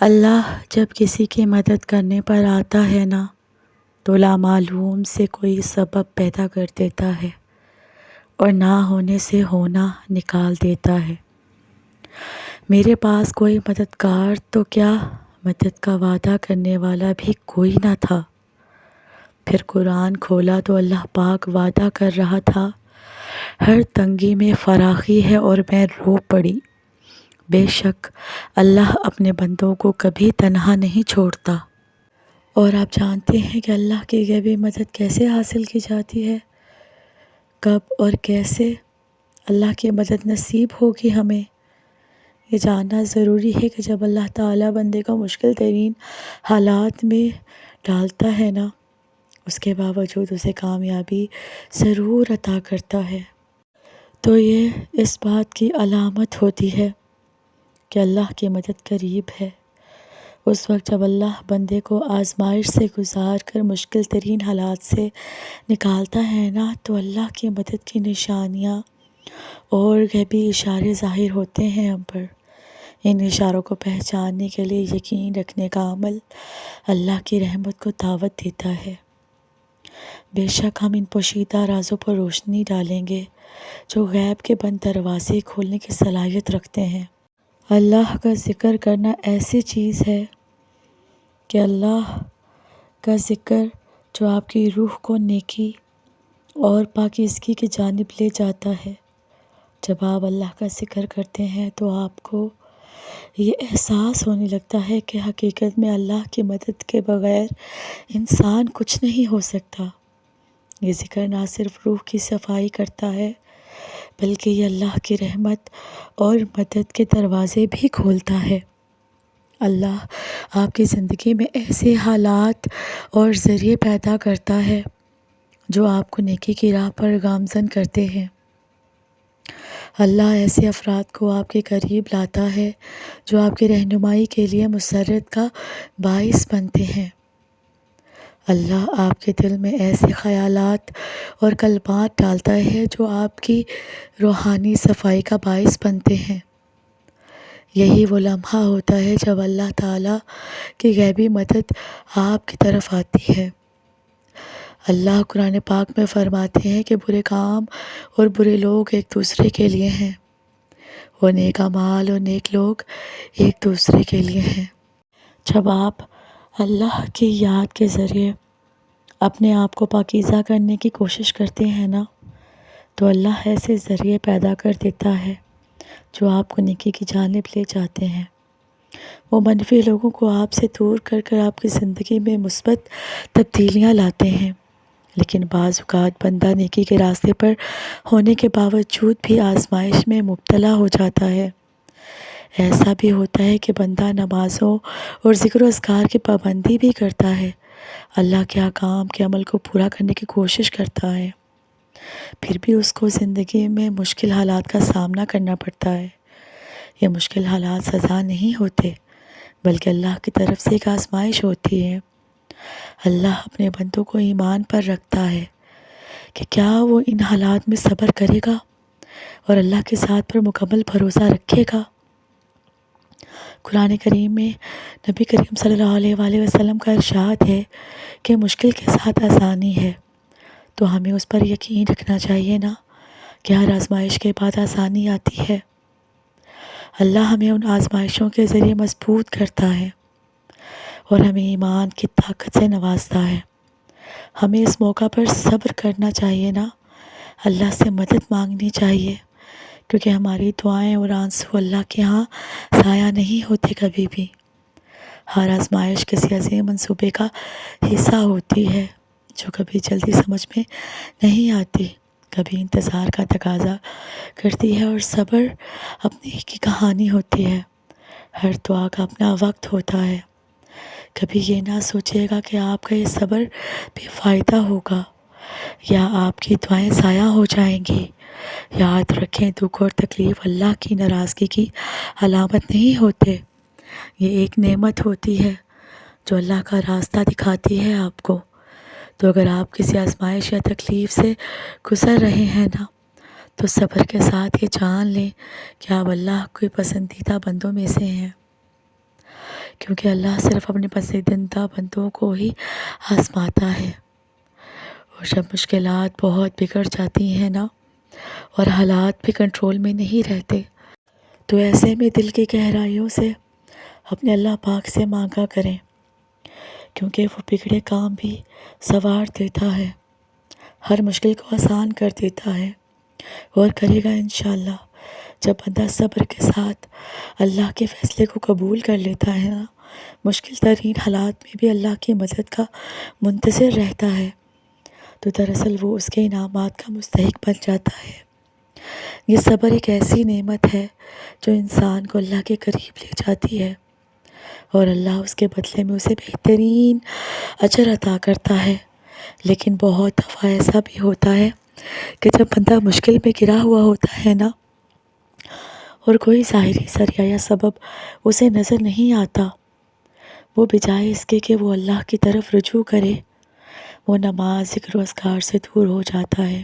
اللہ جب کسی کی مدد کرنے پر آتا ہے نا تو لامعلوم سے کوئی سبب پیدا کر دیتا ہے اور نہ ہونے سے ہونا نکال دیتا ہے۔ میرے پاس کوئی مددگار تو کیا، مدد کا وعدہ کرنے والا بھی کوئی نہ تھا۔ پھر قرآن کھولا تو اللہ پاک وعدہ کر رہا تھا، ہر تنگی میں فراخی ہے، اور میں رو پڑی۔ بے شک اللہ اپنے بندوں کو کبھی تنہا نہیں چھوڑتا۔ اور آپ جانتے ہیں کہ اللہ کی غیبی مدد کیسے حاصل کی جاتی ہے، کب اور کیسے اللہ کی مدد نصیب ہوگی ہمیں۔ یہ جاننا ضروری ہے کہ جب اللہ تعالیٰ بندے کو مشکل ترین حالات میں ڈالتا ہے نا، اس کے باوجود اسے کامیابی ضرور عطا کرتا ہے، تو یہ اس بات کی علامت ہوتی ہے کہ اللہ کی مدد قریب ہے۔ اس وقت جب اللہ بندے کو آزمائش سے گزار کر مشکل ترین حالات سے نکالتا ہے نا، تو اللہ کی مدد کی نشانیاں اور غیبی اشارے ظاہر ہوتے ہیں ہم پر۔ ان اشاروں کو پہچاننے کے لیے یقین رکھنے کا عمل اللہ کی رحمت کو دعوت دیتا ہے۔ بے شک ہم ان پوشیدہ رازوں پر روشنی ڈالیں گے جو غیب کے بند دروازے کھولنے کی صلاحیت رکھتے ہیں۔ اللہ کا ذکر کرنا ایسی چیز ہے کہ اللہ کا ذکر جو آپ کی روح کو نیکی اور پاکیزگی کی جانب لے جاتا ہے۔ جب آپ اللہ کا ذکر کرتے ہیں تو آپ کو یہ احساس ہونے لگتا ہے کہ حقیقت میں اللہ کی مدد کے بغیر انسان کچھ نہیں ہو سکتا۔ یہ ذکر نہ صرف روح کی صفائی کرتا ہے بلکہ یہ اللہ کی رحمت اور مدد کے دروازے بھی کھولتا ہے۔ اللہ آپ کی زندگی میں ایسے حالات اور ذریعے پیدا کرتا ہے جو آپ کو نیکی کی راہ پر گامزن کرتے ہیں۔ اللہ ایسے افراد کو آپ کے قریب لاتا ہے جو آپ کی رہنمائی کے لیے مسرت کا باعث بنتے ہیں۔ اللہ آپ کے دل میں ایسے خیالات اور کلمات ڈالتا ہے جو آپ کی روحانی صفائی کا باعث بنتے ہیں۔ یہی وہ لمحہ ہوتا ہے جب اللہ تعالیٰ کی غیبی مدد آپ کی طرف آتی ہے۔ اللہ قرآن پاک میں فرماتے ہیں کہ برے کام اور برے لوگ ایک دوسرے کے لیے ہیں، اور نیک اعمال اور نیک لوگ ایک دوسرے کے لیے ہیں۔ جب آپ اللہ کی یاد کے ذریعے اپنے آپ کو پاکیزہ کرنے کی کوشش کرتے ہیں نا، تو اللہ ایسے ذریعے پیدا کر دیتا ہے جو آپ کو نیکی کی جانب لے جاتے ہیں۔ وہ منفی لوگوں کو آپ سے دور کر کر آپ کی زندگی میں مثبت تبدیلیاں لاتے ہیں۔ لیکن بعض اوقات بندہ نیکی کے راستے پر ہونے کے باوجود بھی آزمائش میں مبتلا ہو جاتا ہے۔ ایسا بھی ہوتا ہے کہ بندہ نمازوں اور ذکر و اذکار کی پابندی بھی کرتا ہے، اللہ کے احکام کے عمل کو پورا کرنے کی کوشش کرتا ہے، پھر بھی اس کو زندگی میں مشکل حالات کا سامنا کرنا پڑتا ہے۔ یہ مشکل حالات سزا نہیں ہوتے بلکہ اللہ کی طرف سے ایک آزمائش ہوتی ہے۔ اللہ اپنے بندوں کو ایمان پر رکھتا ہے کہ کیا وہ ان حالات میں صبر کرے گا اور اللہ کے ذات پر مکمل بھروسہ رکھے گا۔ قرآن کریم میں نبی کریم صلی اللہ علیہ وآلہ وسلم کا ارشاد ہے کہ مشکل کے ساتھ آسانی ہے، تو ہمیں اس پر یقین رکھنا چاہیے نا کہ ہر آزمائش کے بعد آسانی آتی ہے۔ اللہ ہمیں ان آزمائشوں کے ذریعے مضبوط کرتا ہے اور ہمیں ایمان کی طاقت سے نوازتا ہے۔ ہمیں اس موقع پر صبر کرنا چاہیے نا، اللہ سے مدد مانگنی چاہیے، کیونکہ ہماری دعائیں اور آنسو اللہ کے ہاں ضائع نہیں ہوتے کبھی بھی۔ ہر آزمائش کسی عظیم منصوبے کا حصہ ہوتی ہے جو کبھی جلدی سمجھ میں نہیں آتی، کبھی انتظار کا تقاضا کرتی ہے، اور صبر اپنی ایک ہی کہانی ہوتی ہے۔ ہر دعا کا اپنا وقت ہوتا ہے۔ کبھی یہ نہ سوچیے گا کہ آپ کا یہ صبر بے فائدہ ہوگا یا آپ کی دعائیں ضائع ہو جائیں گی۔ یاد رکھیں، دکھ اور تکلیف اللہ کی ناراضگی کی علامت نہیں ہوتے، یہ ایک نعمت ہوتی ہے جو اللہ کا راستہ دکھاتی ہے آپ کو۔ تو اگر آپ کسی آزمائش یا تکلیف سے گزر رہے ہیں نا، تو صبر کے ساتھ یہ جان لیں کہ آپ اللہ کے پسندیدہ بندوں میں سے ہیں، کیونکہ اللہ صرف اپنے پسندیدہ بندوں کو ہی آزماتا ہے۔ اور جب مشکلات بہت بگڑ جاتی ہیں نا اور حالات بھی کنٹرول میں نہیں رہتے، تو ایسے میں دل کی گہرائیوں سے اپنے اللہ پاک سے مانگا کریں، کیونکہ وہ بگڑے کام بھی سنوار دیتا ہے، ہر مشکل کو آسان کر دیتا ہے اور کرے گا انشاءاللہ۔ جب بندہ صبر کے ساتھ اللہ کے فیصلے کو قبول کر لیتا ہے نا، مشکل ترین حالات میں بھی اللہ کی مدد کا منتظر رہتا ہے، تو دراصل وہ اس کے انعامات کا مستحق بن جاتا ہے۔ یہ صبر ایک ایسی نعمت ہے جو انسان کو اللہ کے قریب لے جاتی ہے، اور اللہ اس کے بدلے میں اسے بہترین اجر عطا کرتا ہے۔ لیکن بہت دفعہ ایسا بھی ہوتا ہے کہ جب بندہ مشکل میں گرا ہوا ہوتا ہے نا، اور کوئی ظاہری ذریعہ یا سبب اسے نظر نہیں آتا، وہ بجائے اس کے کہ وہ اللہ کی طرف رجوع کرے، وہ نماز، ذکر و اذکار سے دور ہو جاتا ہے۔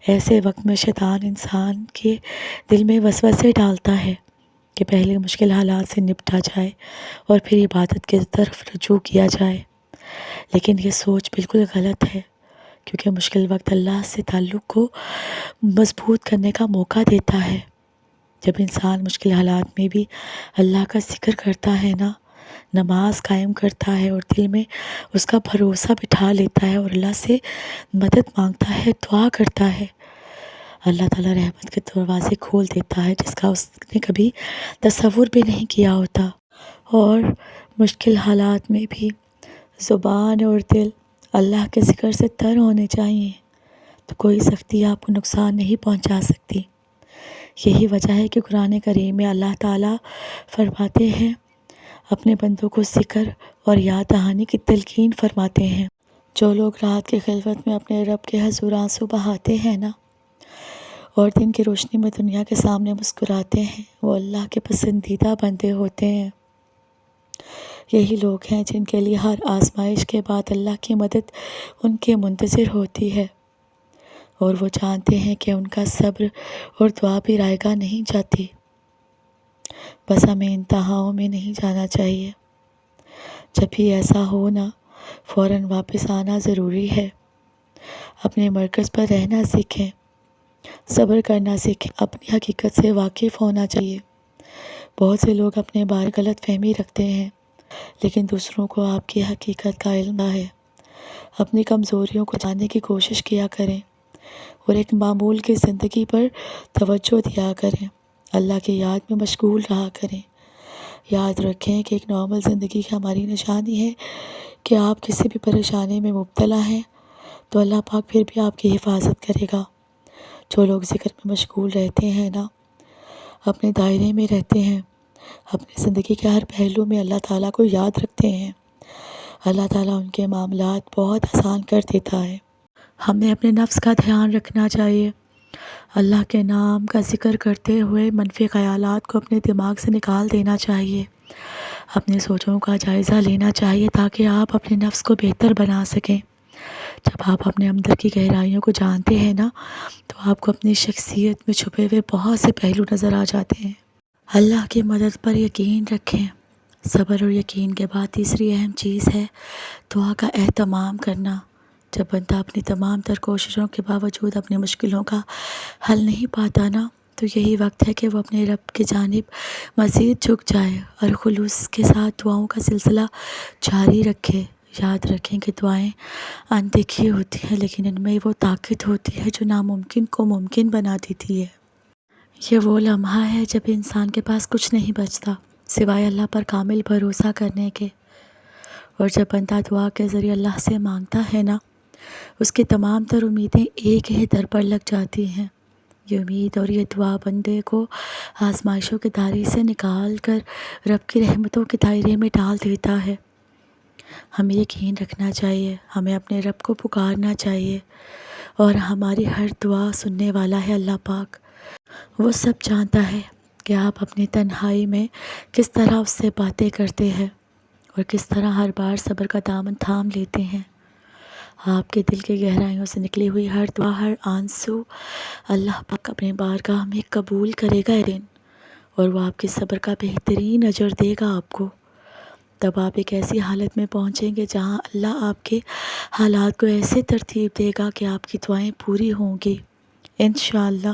ایسے وقت میں شیطان انسان کے دل میں وسوسے ڈالتا ہے کہ پہلے مشکل حالات سے نپٹا جائے اور پھر عبادت کی طرف رجوع کیا جائے، لیکن یہ سوچ بالکل غلط ہے، کیونکہ مشکل وقت اللہ سے تعلق کو مضبوط کرنے کا موقع دیتا ہے۔ جب انسان مشکل حالات میں بھی اللہ کا ذکر کرتا ہے نا، نماز قائم کرتا ہے اور دل میں اس کا بھروسہ بٹھا لیتا ہے اور اللہ سے مدد مانگتا ہے، دعا کرتا ہے، اللہ تعالیٰ رحمت کے دروازے کھول دیتا ہے جس کا اس نے کبھی تصور بھی نہیں کیا ہوتا۔ اور مشکل حالات میں بھی زبان اور دل اللہ کے ذکر سے تر ہونے چاہیے، تو کوئی سختی آپ کو نقصان نہیں پہنچا سکتی۔ یہی وجہ ہے کہ قرآن کریم میں اللہ تعالیٰ فرماتے ہیں، اپنے بندوں کو ذکر اور یاد دہانی کی تلقین فرماتے ہیں۔ جو لوگ رات کی خلوت میں اپنے رب کے حضور آنسو بہاتے ہیں نا، اور دن کی روشنی میں دنیا کے سامنے مسکراتے ہیں، وہ اللہ کے پسندیدہ بندے ہوتے ہیں۔ یہی لوگ ہیں جن کے لیے ہر آزمائش کے بعد اللہ کی مدد ان کے منتظر ہوتی ہے، اور وہ جانتے ہیں کہ ان کا صبر اور دعا بھی رائے گاہ نہیں جاتی۔ بس ہمیں انتہاؤں میں نہیں جانا چاہیے۔ جب بھی ایسا ہو نا، فوراً واپس آنا ضروری ہے۔ اپنے مرکز پر رہنا سیکھیں، صبر کرنا سیکھیں، اپنی حقیقت سے واقف ہونا چاہیے۔ بہت سے لوگ اپنے بارے غلط فہمی رکھتے ہیں، لیکن دوسروں کو آپ کی حقیقت کا علم ہے۔ اپنی کمزوریوں کو جاننے کی کوشش کیا کریں اور ایک معمول کی زندگی پر توجہ دیا کریں، اللہ کی یاد میں مشغول رہا کریں۔ یاد رکھیں کہ ایک نارمل زندگی کی ہماری نشانی ہے کہ آپ کسی بھی پریشانی میں مبتلا ہیں تو اللہ پاک پھر بھی آپ کی حفاظت کرے گا۔ جو لوگ ذکر میں مشغول رہتے ہیں نا، اپنے دائرے میں رہتے ہیں، اپنی زندگی کے ہر پہلو میں اللہ تعالیٰ کو یاد رکھتے ہیں، اللہ تعالیٰ ان کے معاملات بہت آسان کر دیتا ہے۔ ہمیں اپنے نفس کا دھیان رکھنا چاہیے، اللہ کے نام کا ذکر کرتے ہوئے منفی خیالات کو اپنے دماغ سے نکال دینا چاہیے، اپنی سوچوں کا جائزہ لینا چاہیے تاکہ آپ اپنے نفس کو بہتر بنا سکیں۔ جب آپ اپنے اندر کی گہرائیوں کو جانتے ہیں نا، تو آپ کو اپنی شخصیت میں چھپے ہوئے بہت سے پہلو نظر آ جاتے ہیں۔ اللہ کی مدد پر یقین رکھیں۔ صبر اور یقین کے بعد تیسری اہم چیز ہے دعا کا اہتمام کرنا۔ جب بندہ اپنی تمام تر کوششوں کے باوجود اپنی مشکلوں کا حل نہیں پاتا نا، تو یہی وقت ہے کہ وہ اپنے رب کی جانب مزید جھک جائے اور خلوص کے ساتھ دعاؤں کا سلسلہ جاری رکھے۔ یاد رکھیں کہ دعائیں اندیکھی ہوتی ہیں، لیکن ان میں وہ طاقت ہوتی ہے جو ناممکن کو ممکن بنا دیتی ہے۔ یہ وہ لمحہ ہے جب انسان کے پاس کچھ نہیں بچتا سوائے اللہ پر کامل بھروسہ کرنے کے، اور جب بندہ دعا کے ذریعے اللہ سے مانگتا ہے نا، اس کی تمام تر امیدیں ایک ہی در پر لگ جاتی ہیں۔ یہ امید اور یہ دعا بندے کو آزمائشوں کے دائرے سے نکال کر رب کی رحمتوں کے دائرے میں ڈال دیتا ہے۔ ہمیں یقین رکھنا چاہیے، ہمیں اپنے رب کو پکارنا چاہیے، اور ہماری ہر دعا سننے والا ہے اللہ پاک۔ وہ سب جانتا ہے کہ آپ اپنی تنہائی میں کس طرح اس سے باتیں کرتے ہیں اور کس طرح ہر بار صبر کا دامن تھام لیتے ہیں۔ آپ کے دل کی گہرائیوں سے نکلی ہوئی ہر دعا، ہر آنسو اللہ پاک اپنے بارگاہ میں قبول کرے گا ایک دن، اور وہ آپ کے صبر کا بہترین اجر دے گا آپ کو۔ تب آپ ایک ایسی حالت میں پہنچیں گے جہاں اللہ آپ کے حالات کو ایسے ترتیب دے گا کہ آپ کی دعائیں پوری ہوں گی انشاءاللہ۔